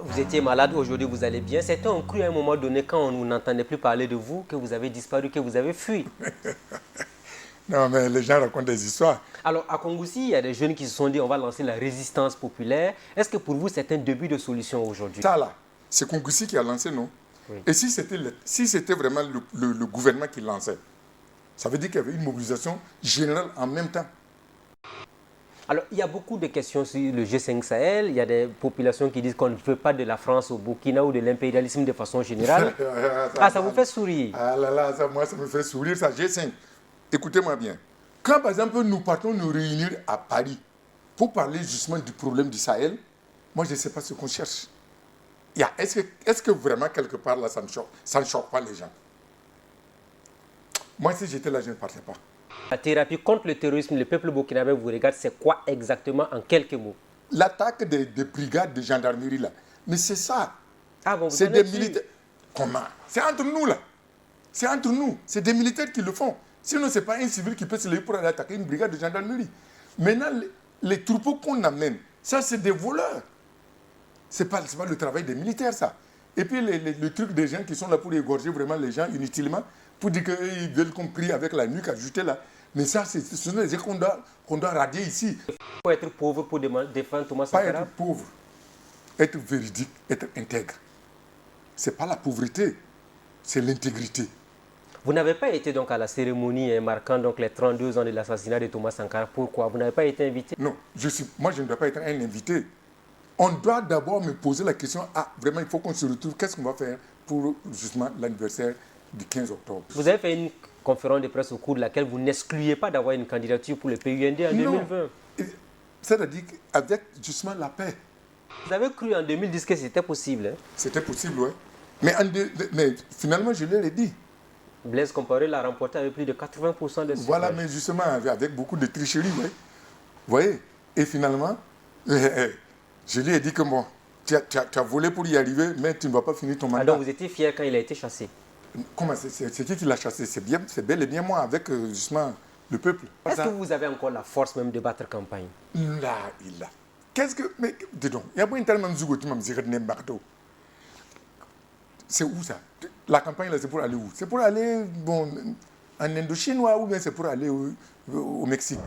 Vous étiez malade, aujourd'hui vous allez bien. Certains ont cru à un moment donné, quand on n'entendait plus parler de vous, que vous avez disparu, que vous avez fui. Non, mais les gens racontent des histoires. Alors, à Kongoussi, il y a des jeunes qui se sont dit on va lancer la résistance populaire. Est-ce que pour vous, c'est un début de solution aujourd'hui? Ça, là, c'est Kongoussi qui a lancé, non? Oui. Et si c'était vraiment le gouvernement qui lançait, ça veut dire qu'il y avait une mobilisation générale en même temps. Alors, il y a beaucoup de questions sur le G5 Sahel. Il y a des populations qui disent qu'on ne veut pas de la France au Burkina ou de l'impérialisme de façon générale. Ça vous fait sourire? Ah là là, moi, ça me fait sourire, ça, G5. Écoutez-moi bien. Quand, par exemple, nous partons nous réunir à Paris pour parler justement du problème du Sahel, moi, je ne sais pas ce qu'on cherche. Est-ce que vraiment, quelque part, là, ça ne choque pas les gens? Moi, si j'étais là, je ne partais pas. La thérapie contre le terrorisme, le peuple burkinabé vous regarde, c'est quoi exactement en quelques mots? L'attaque des brigades de gendarmerie, là, mais c'est ça. Ah bon, C'est des militaires. Comment? C'est entre nous, là. C'est entre nous. C'est des militaires qui le font. Sinon, ce n'est pas un civil qui peut se lever pour aller attaquer une brigade de gendarmerie. Maintenant, les troupeaux qu'on amène, ça, c'est des voleurs. Ce n'est pas le travail des militaires, ça. Et puis, le truc des gens qui sont là pour égorger vraiment les gens inutilement, pour dire qu'ils veulent qu'on prie avec la nuque ajoutée là. Mais ça, ce sont des gens qu'on doit radier ici. Il faut être pauvre pour défendre Thomas Sankara? Pas être pauvre, être véridique, être intègre. Ce n'est pas la pauvreté, c'est l'intégrité. Vous n'avez pas été donc à la cérémonie marquant donc les 32 ans de l'assassinat de Thomas Sankara. Pourquoi? Vous n'avez pas été invité? Non, moi je ne dois pas être un invité. On doit d'abord me poser la question, vraiment il faut qu'on se retrouve, qu'est-ce qu'on va faire pour justement l'anniversaire du 15 octobre. Vous avez fait une conférence de presse au cours de laquelle vous n'excluez pas d'avoir une candidature pour le PUND en 2020. C'est-à-dire qu'avec justement la paix. Vous avez cru en 2010 que c'était possible? C'était possible, oui. Mais finalement, je leur ai dit. Blaise Compaoré l'a remporté avec plus de 80% des suffrages. Voilà, mais justement, avec beaucoup de tricherie, oui. Vous voyez? Et finalement, je lui ai dit que bon, tu as volé pour y arriver, mais tu ne vas pas finir ton mandat. Alors vous étiez fier quand il a été chassé? Comment c'est qui l'a chassé? C'est bel et bien moi, avec justement le peuple. Est-ce que vous avez encore la force même de battre campagne? Là, il a. Qu'est-ce que... Mais dis donc, il y a pas une tellement de marteau. C'est où ça? La campagne, là, c'est pour aller où? C'est pour aller en Indochine ou bien c'est pour aller au Mexique?